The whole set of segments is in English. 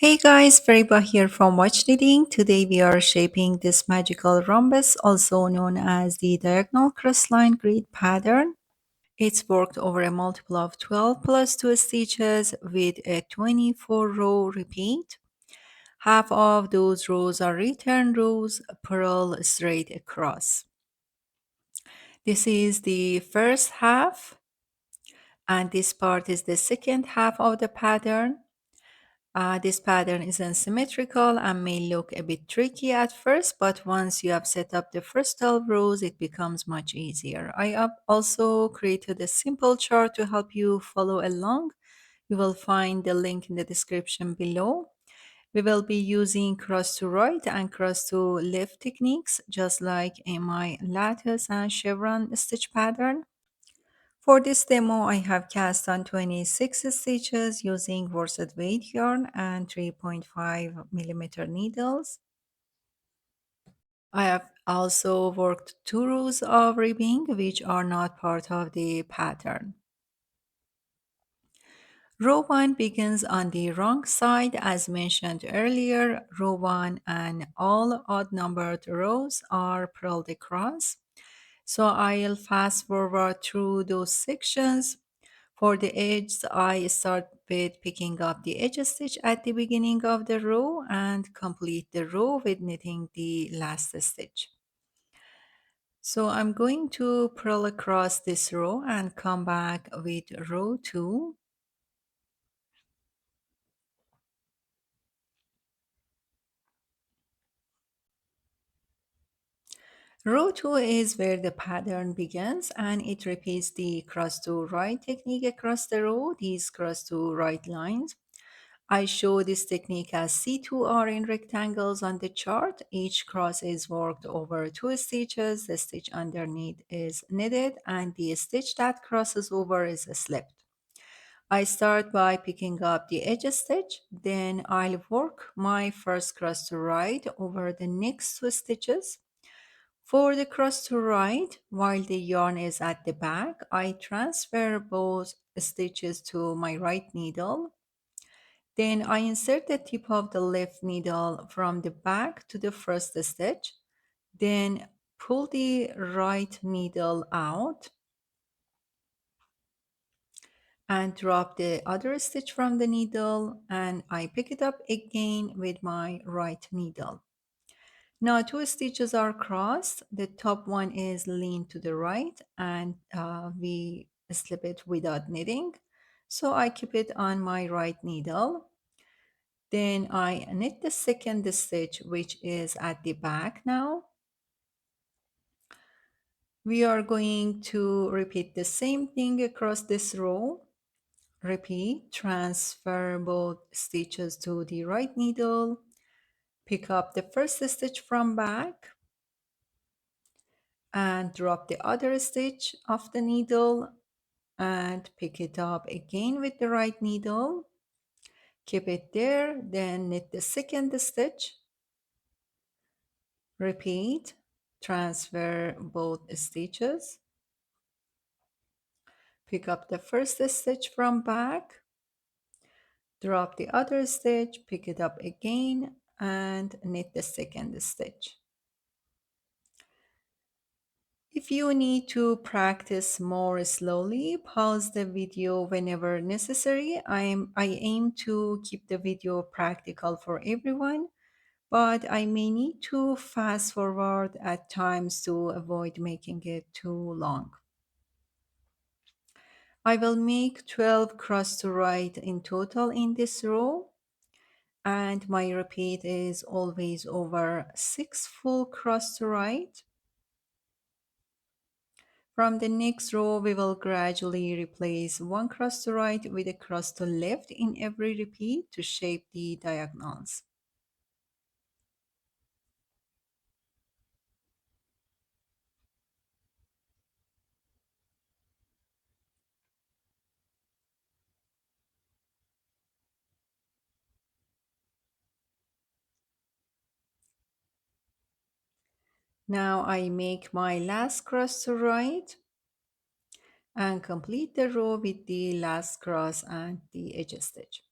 Hey guys, Fariba here from WatchKnitting. Today we are shaping this magical rhombus, also known as the diagonal crossline grid pattern. It's worked over a multiple of 12 plus 2 stitches with a 24 row repeat. Half of those rows are return rows, purl straight across. This is the first half, and this part is the second half of the pattern. This pattern isn't symmetrical and may look a bit tricky at first, but once you have set up the first 12 rows, it becomes much easier. I have also created a simple chart to help you follow along. You will find the link in the description below. We will be using cross to right and cross to left techniques, just like in my lattice and chevron stitch pattern. For this demo, I have cast on 26 stitches using worsted weight yarn and 3.5 millimeter needles. I have also worked 2 rows of ribbing which are not part of the pattern. Row 1 begins on the wrong side as mentioned earlier. Row 1 and all odd numbered rows are purled across. So I'll fast forward through those sections. For the edges, I start with picking up the edge stitch at the beginning of the row and complete the row with knitting the last stitch. So I'm going to purl across this row and come back with row 2. Row 2 is where the pattern begins and it repeats the cross to right technique across the row, these cross to right lines. I show this technique as C2R in rectangles on the chart. Each cross is worked over 2 stitches. The stitch underneath is knitted and the stitch that crosses over is slipped. I start by picking up the edge stitch, then I'll work my first cross to right over the next 2 stitches. For the cross to right, while the yarn is at the back, I transfer both stitches to my right needle. Then I insert the tip of the left needle from the back to the first stitch. Then pull the right needle out and drop the other stitch from the needle and I pick it up again with my right needle. Now 2 stitches are crossed. The top one is leaned to the right and we slip it without knitting. So I keep it on my right needle. Then I knit the second stitch, which is at the back now. We are going to repeat the same thing across this row. Repeat, transfer both stitches to the right needle, pick up the first stitch from back, and drop the other stitch of the needle and pick it up again with the right needle. Keep it there, then knit the second stitch. Repeat, transfer both stitches, pick up the first stitch from back, drop the other stitch, pick it up again, and knit the second stitch. If you need to practice more slowly, pause the video whenever necessary. I aim to keep the video practical for everyone, but I may need to fast forward at times to avoid making it too long. I will make 12 cross to right in total in this row, and my repeat is always over 6 full cross to right. From the next row, we will gradually replace 1 cross to right with a cross to left in every repeat to shape the diagonals. Now I make my last cross to right and complete the row with the last cross and the edge stitch.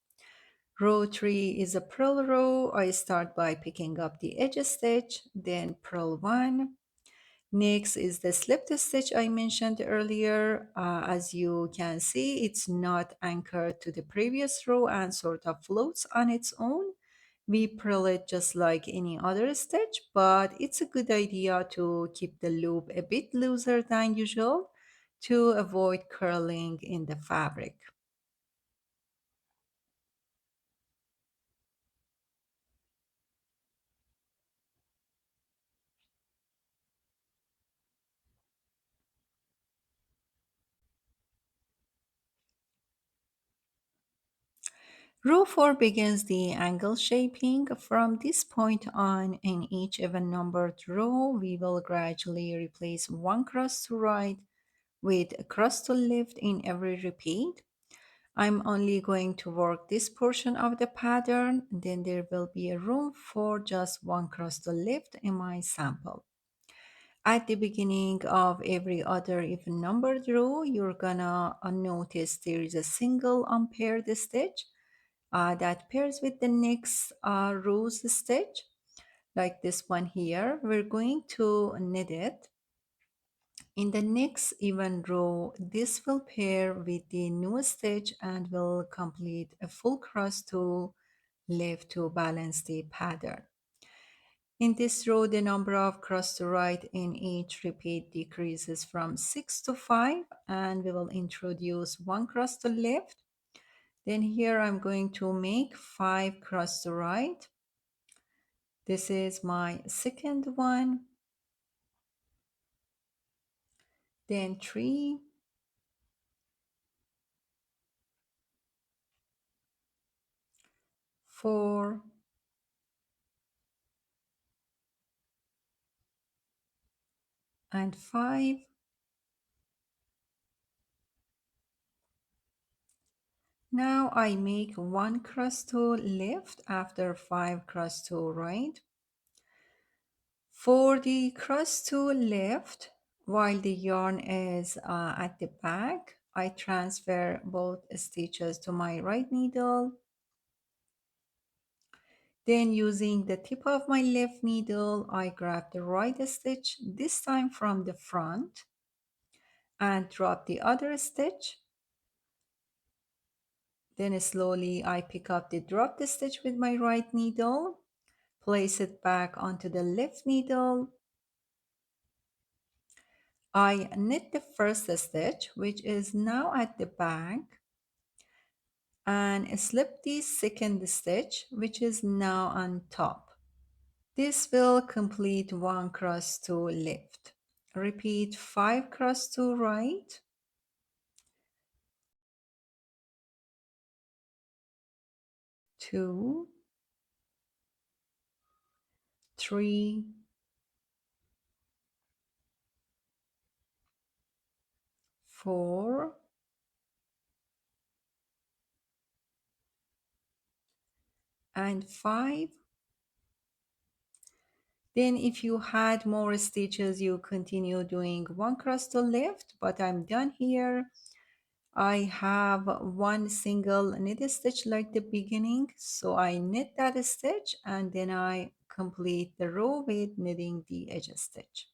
Row 3 is a purl row. I start by picking up the edge stitch, then purl 1. Next is the slipped stitch I mentioned earlier. As you can see, it's not anchored to the previous row and sort of floats on its own. We purl it just like any other stitch, but it's a good idea to keep the loop a bit looser than usual to avoid curling in the fabric. Row 4 begins the angle shaping. From this point on, in each even numbered row, we will gradually replace one cross to right with a cross to left in every repeat. I'm only going to work this portion of the pattern, then there will be a room for just one cross to left in my sample. At the beginning of every other even numbered row, you're gonna notice there is a single unpaired stitch that pairs with the next rose stitch, like this one here. We're going to knit it. In the next even row, this will pair with the new stitch and will complete a full cross to left to balance the pattern. In this row, the number of cross to right in each repeat decreases from 6 to 5, and we will introduce one cross to left. Then here I'm going to make 5 cross to right. This is my second one, then 3, 4, and 5. Now I make 1 cross to left after 5 cross to right. For the cross to left, while the yarn is at the back, I transfer both stitches to my right needle. Then using the tip of my left needle, I grab the right stitch, this time from the front, and drop the other stitch. Then slowly I pick up the dropped stitch with my right needle, place it back onto the left needle. I knit the first stitch, which is now at the back, and slip the second stitch, which is now on top. This will complete one cross to left. Repeat 5 cross to right, 2, 3, 4, and 5. Then if you had more stitches, you continue doing one cross to left, but I'm done here. I have one single knit stitch like the beginning, so I knit that stitch and then I complete the row with knitting the edge stitch.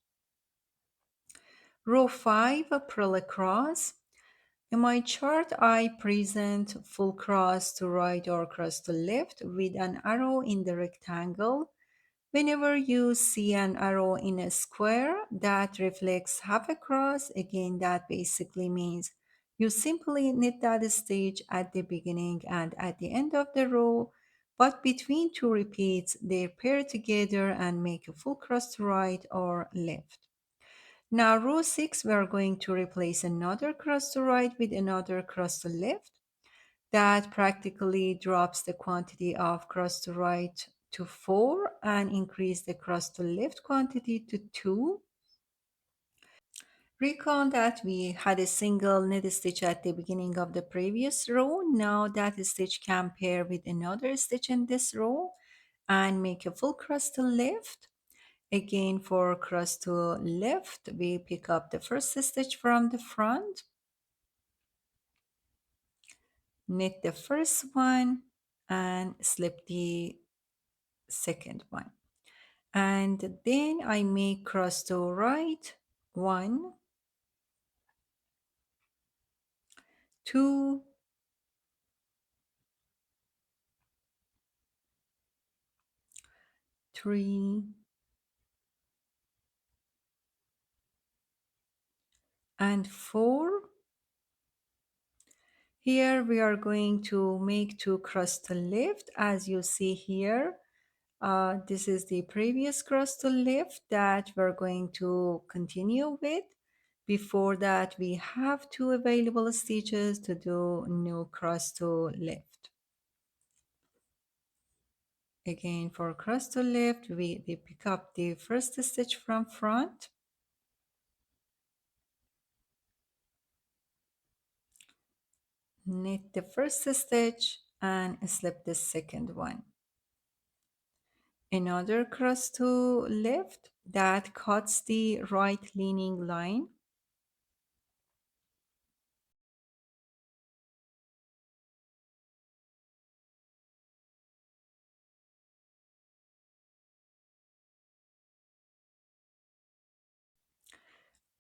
Row 5, purl across. In my chart, I present full cross to right or cross to left with an arrow in the rectangle. Whenever you see an arrow in a square that reflects half a cross, again, that basically means you simply knit that stitch at the beginning and at the end of the row, but between two repeats, they pair together and make a full cross to right or left. Now, row 6, we are going to replace another cross to right with another cross to left. That practically drops the quantity of cross to right to 4 and increase the cross to left quantity to 2. Recall that we had a single knit stitch at the beginning of the previous row. Now that stitch can pair with another stitch in this row and make a full cross to left. Again, for cross to left, we pick up the first stitch from the front, knit the first one, and slip the second one. And then I make cross to right, 1, 2, 3, and 4. Here we are going to make 2 cross to left, as you see here. This is the previous cross to left that we're going to continue with. Before that, we have 2 available stitches to do new cross to left. Again, for cross to left, we pick up the first stitch from front, knit the first stitch and slip the second one. Another cross to left that cuts the right leaning line.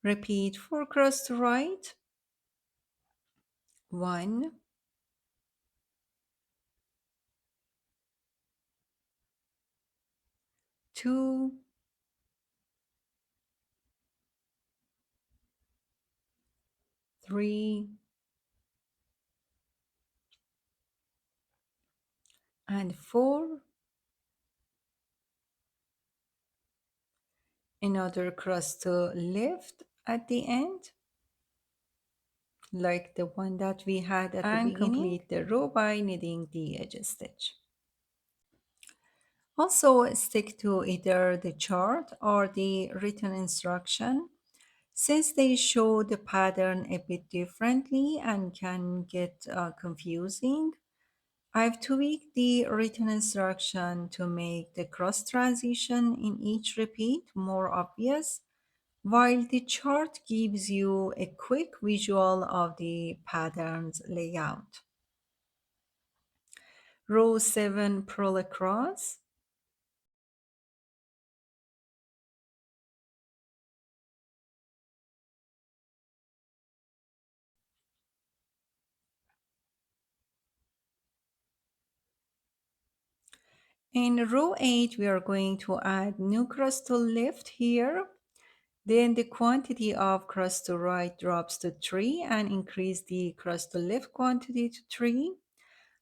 Repeat 4 cross to right, 1, 2, 3, and 4. Another cross to left at the end, like the one that we had at the beginning, and complete the row by knitting the edge stitch. Also stick to either the chart or the written instruction, since they show the pattern a bit differently and can get confusing. I've tweaked the written instruction to make the cross transition in each repeat more obvious, while the chart gives you a quick visual of the pattern's layout. Row 7, purl across. In row 8, we are going to add new cross to left here. Then the quantity of cross to right drops to 3 and increase the cross to left quantity to 3.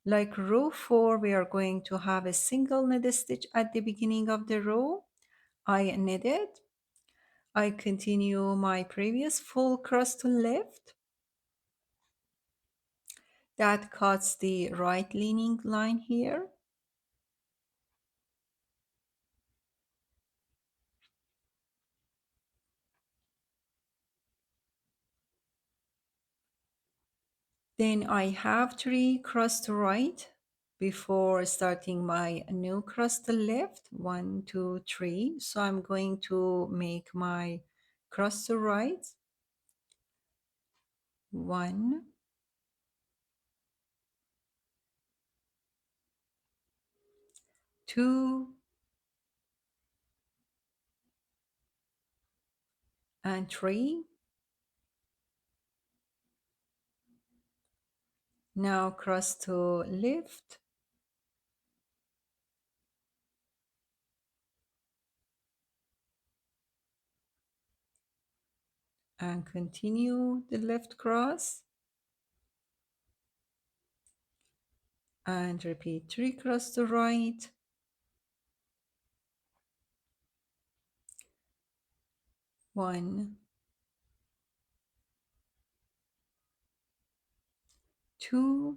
Like row 4, we are going to have a single knit stitch at the beginning of the row. I knitted. I continue my previous full cross to left. That cuts the right leaning line here. Then I have 3 cross to right before starting my new cross to left, 1, 2, 3. So I'm going to make my cross to right, 1, 2, and 3. Now cross to left, and continue the left cross, and repeat 3 cross to right, 1, 2,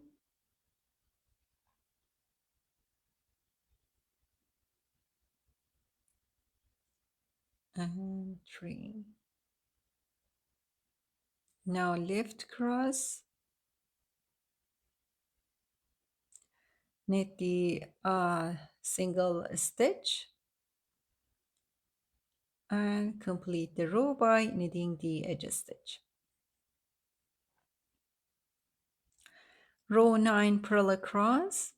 and 3. Now left cross, knit the single stitch and complete the row by knitting the edge stitch. Row 9, purl across,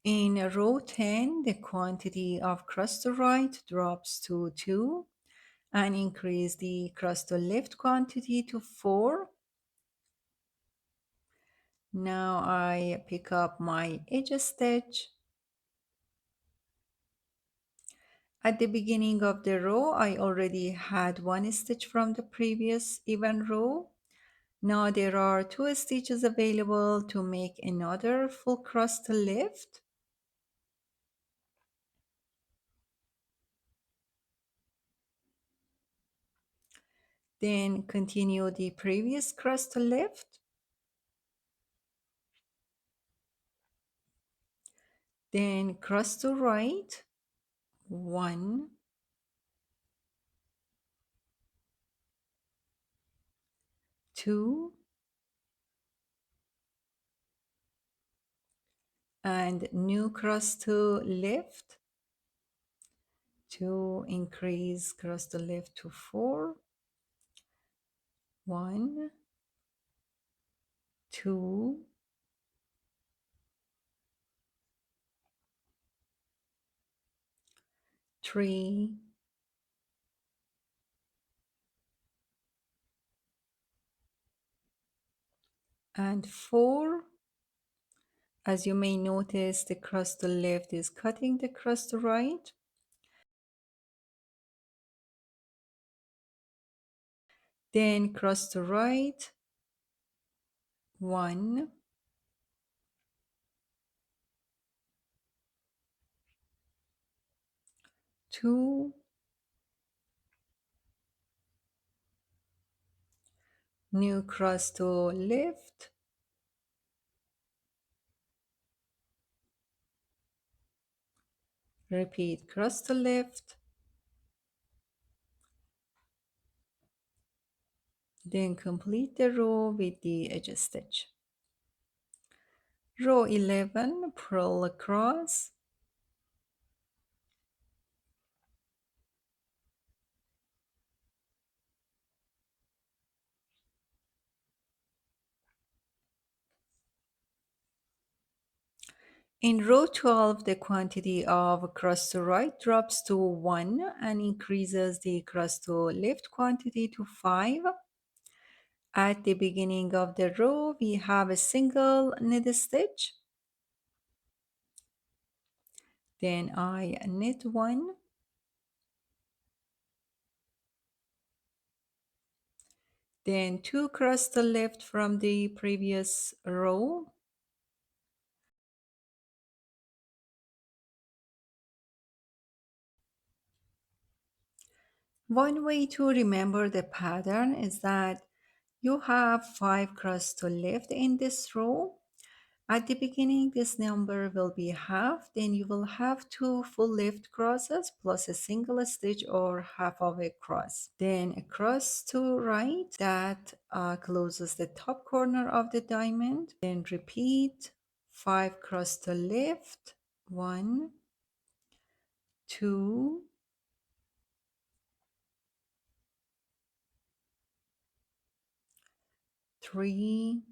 In row 10, the quantity of cross to right drops to 2 and increase the cross to left quantity to 4. Now I pick up my edge stitch. At the beginning of the row, I already had one stitch from the previous even row. Now there are 2 stitches available to make another full cross to left. Then continue the previous cross to left. Then cross to right. 1, 2, and new cross to left to increase cross to left to 4. 1, 2, 3, and 4. As you may notice, the cross to left is cutting the cross to right. Then cross to right. 1, 2, new cross to left, repeat cross to left, then complete the row with the edge stitch. Row 11, purl across. In row 12, the quantity of cross to right drops to 1 and increases the cross to left quantity to 5. At the beginning of the row, we have a single knit stitch. Then I knit 1, then 2 cross to left from the previous row. One way to remember the pattern is that you have 5 cross to left in this row. At the beginning, this number will be half, then you will have 2 full left crosses plus a single stitch or half of a cross. Then a cross to right that closes the top corner of the diamond. Then repeat 5 cross to left, 1, 2, 3,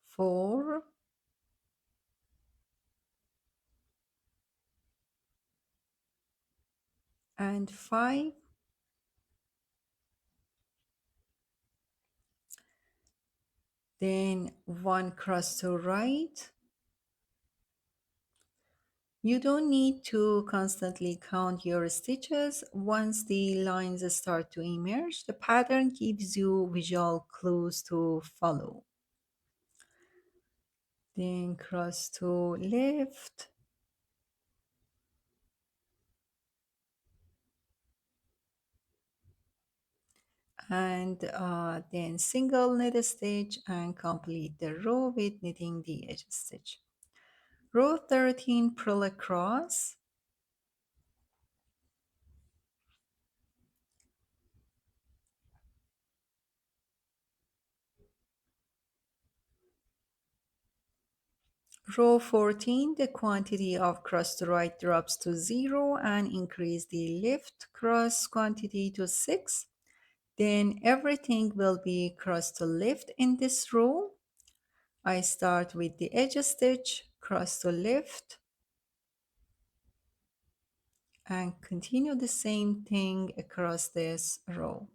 4, and 5. Then 1 cross to right. You don't need to constantly count your stitches. Once the lines start to emerge, the pattern gives you visual clues to follow. Then cross to left. And then single knit stitch and complete the row with knitting the edge stitch. Row 13, purl across. Row 14, the quantity of cross to right drops to 0 and increase the left cross quantity to 6. Then everything will be cross to left in this row. I start with the edge stitch, cross to left, and continue the same thing across this row.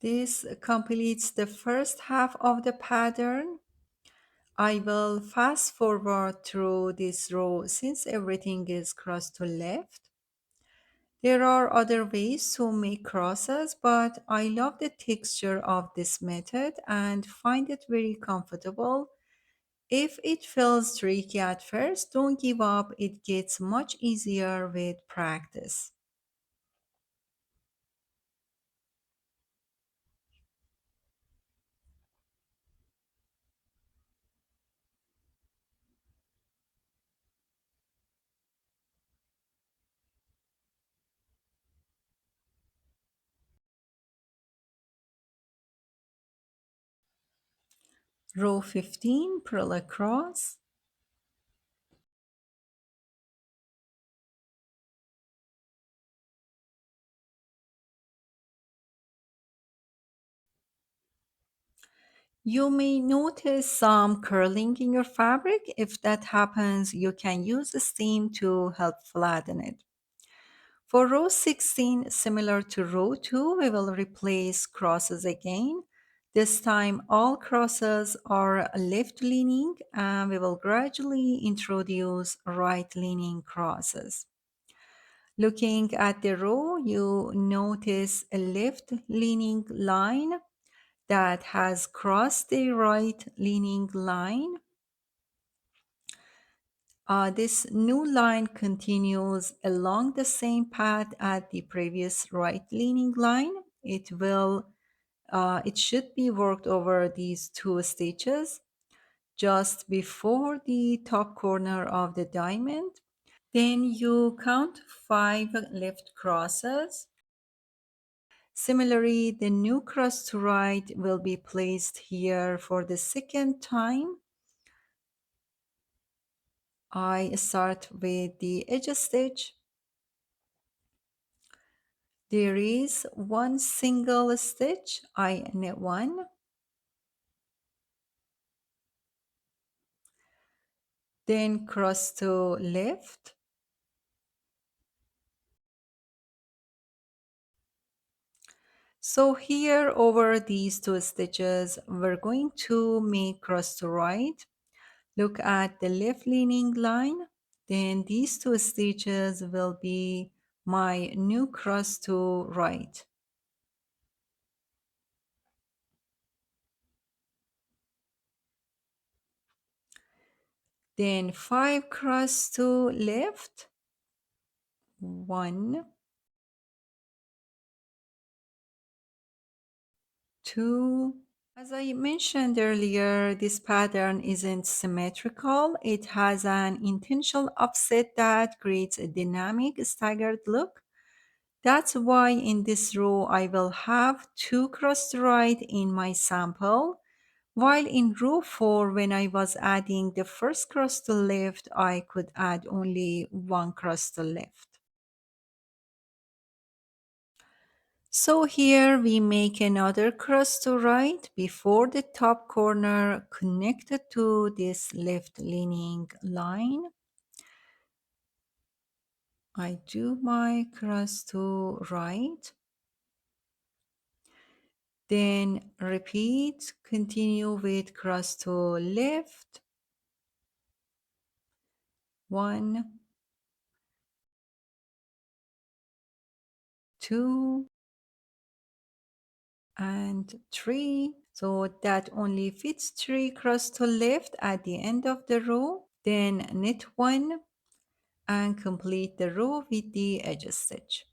This completes the first half of the pattern. I will fast forward through this row since everything is cross to left. There are other ways to make crosses, but I love the texture of this method and find it very comfortable. If it feels tricky at first, don't give up. It gets much easier with practice. Row 15, purl across. You may notice some curling in your fabric. If that happens, you can use steam to help flatten it. For row 16, similar to row 2, we will replace crosses again. This time all crosses are left leaning and we will gradually introduce right leaning crosses. Looking at the row, you notice a left leaning line that has crossed the right leaning line. This new line continues along the same path as the previous right leaning line. It should be worked over these two stitches just before the top corner of the diamond. Then you count 5 left crosses. Similarly, the new cross to right will be placed here for the second time. I start with the edge stitch. There is one single stitch. I knit one, then cross to left, so here over these two stitches we're going to make cross to right. Look at the left leaning line, then these two stitches will be my new cross to right. Then 5 cross to left, 1, 2. As I mentioned earlier, this pattern isn't symmetrical. It has an intentional offset that creates a dynamic, staggered look. That's why in this row I will have 2 cross to right in my sample, while in row 4 when I was adding the first cross to left, I could add only 1 cross to left. So here we make another cross to right before the top corner connected to this left leaning line. I do my cross to right. Then repeat, continue with cross to left. 1, 2, and 3. So that only fits 3 cross to left at the end of the row. Then knit 1 and complete the row with the edge stitch.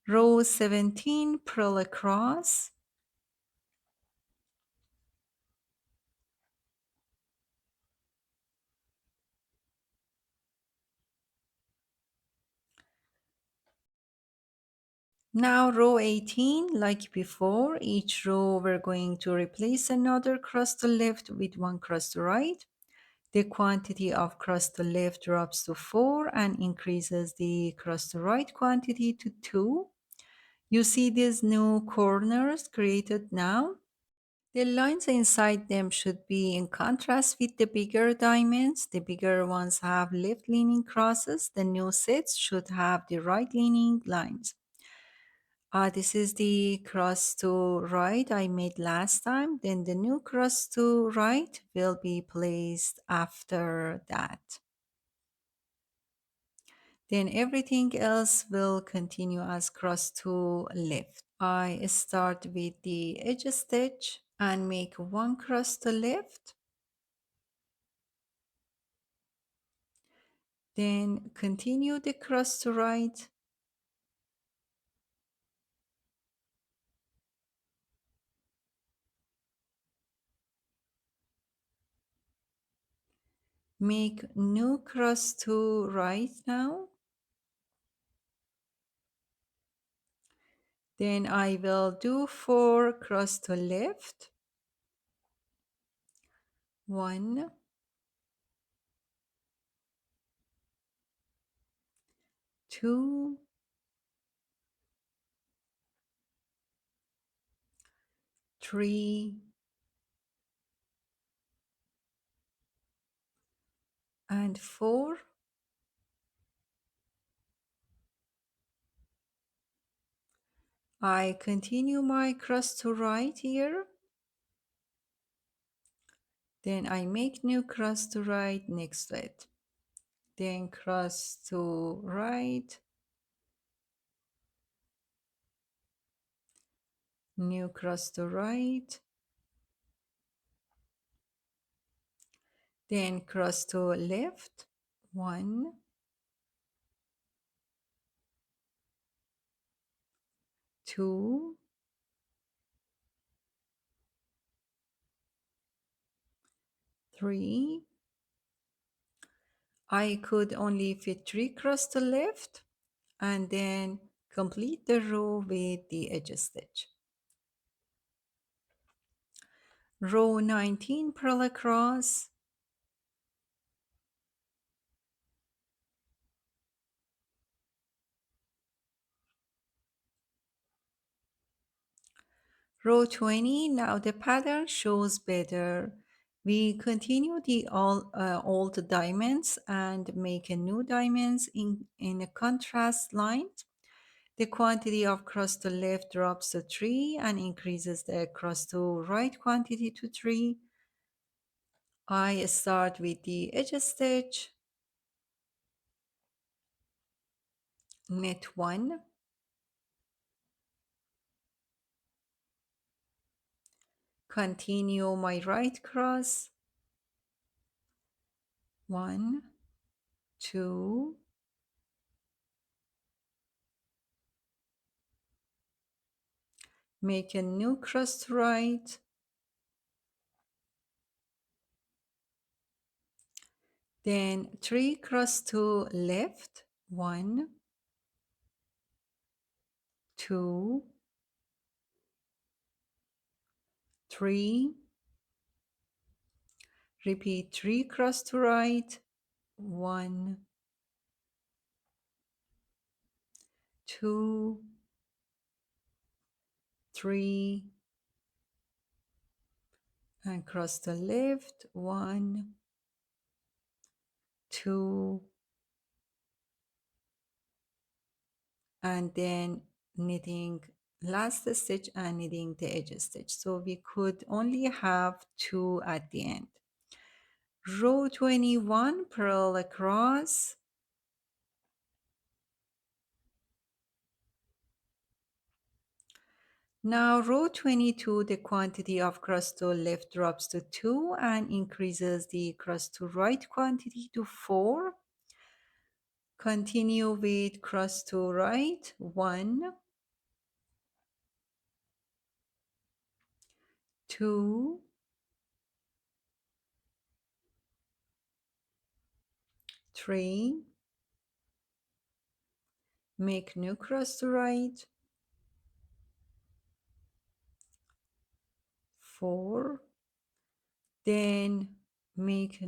Row 17, purl across. Now row 18, like before, each row we're going to replace another cross to left with 1 cross to right. The quantity of cross to left drops to 4 and increases the cross to right quantity to 2. You see these new corners created now? The lines inside them should be in contrast with the bigger diamonds. The bigger ones have left leaning crosses. The new sets should have the right leaning lines. This is the cross to right I made last time. Then the new cross to right will be placed after that. Then everything else will continue as cross to left. I start with the edge stitch and make one cross to left. Then continue the cross to right. Make new cross to right now. Then I will do 4 cross to left. 1, 2, 3, and 4. I continue my cross to right here. Then I make new cross to right next to it. Then cross to right, new cross to right, then cross to left, 1, 2, 3. I could only fit 3 cross to left and then complete the row with the edge stitch. Row 19 purl across, row 20. Now the pattern shows better. We continue the old diamonds and make a new diamonds in a contrast line. The quantity of cross to left drops to 3 and increases the cross to right quantity to 3. I start with the edge stitch, knit 1, continue my right cross, 1, 2, make a new cross to right, then 3 cross to left, 1, 2, 3, repeat 3 cross to right, 1, 2, 3, and cross to left, 1, 2, and then knitting last stitch and knitting the edge stitch. So we could only have 2 at the end. Row 21 purl across, now row 22, the quantity of cross to left drops to 2 and increases the cross to right quantity to 4. Continue with cross to right, 1, 2, 3, make new cross to right, 4, then make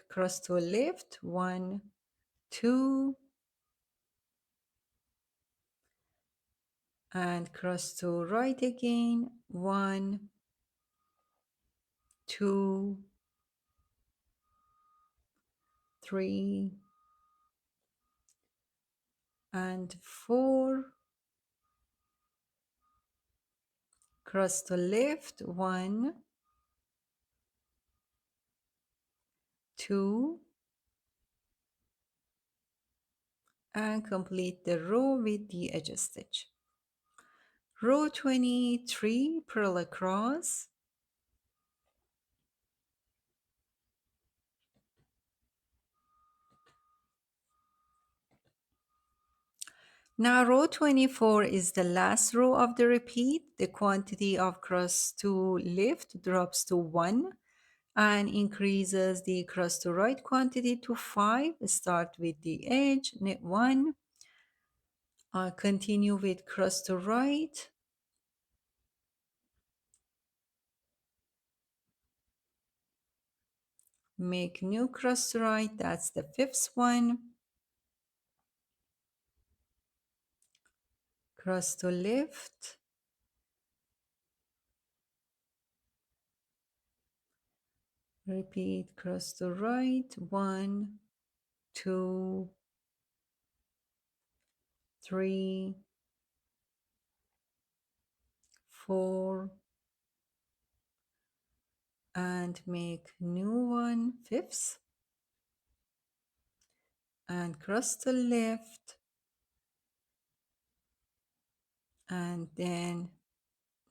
cross to left, 1, 2, and cross to right again, 1, 2, 3, and 4, cross to left, 1, 2, and complete the row with the edge stitch. Row 23, purl across. Now row 24 is the last row of the repeat. The quantity of cross to left drops to 1 and increases the cross to right quantity to 5. Start with the edge, knit 1, continue with cross to right, make new cross to right, that's the fifth one, cross to left, repeat cross to right, 1, 2, 3, 4, and make new one, fifth, and cross to left, and then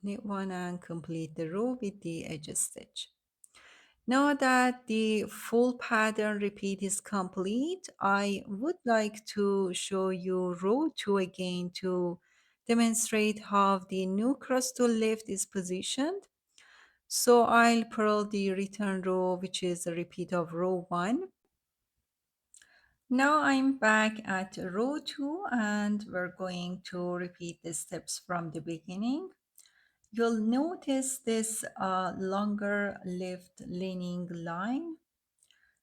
knit 1 and complete the row with the edge stitch. Now that the full pattern repeat is complete, I would like to show you row 2 again to demonstrate how the new cross to left is positioned. So I'll purl the return row, which is a repeat of row 1. Now I'm back at row 2 and we're going to repeat the steps from the beginning. You'll notice this longer left leaning line.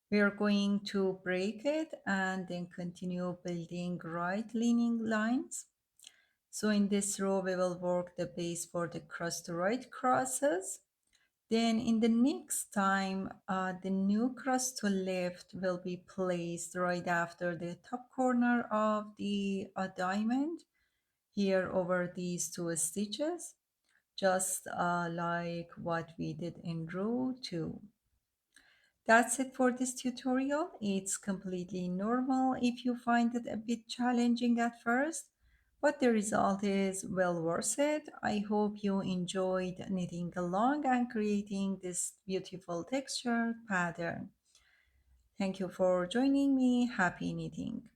We are going to break it and then continue building right leaning lines. So in this row, we will work the base for the cross to right crosses. Then in the next time, the new cross to left will be placed right after the top corner of the diamond here over these two stitches, just like what we did in row 2. That's it for this tutorial. It's completely normal if you find it a bit challenging at first, but the result is well worth it. I hope you enjoyed knitting along and creating this beautiful textured pattern. Thank you for joining me. Happy knitting!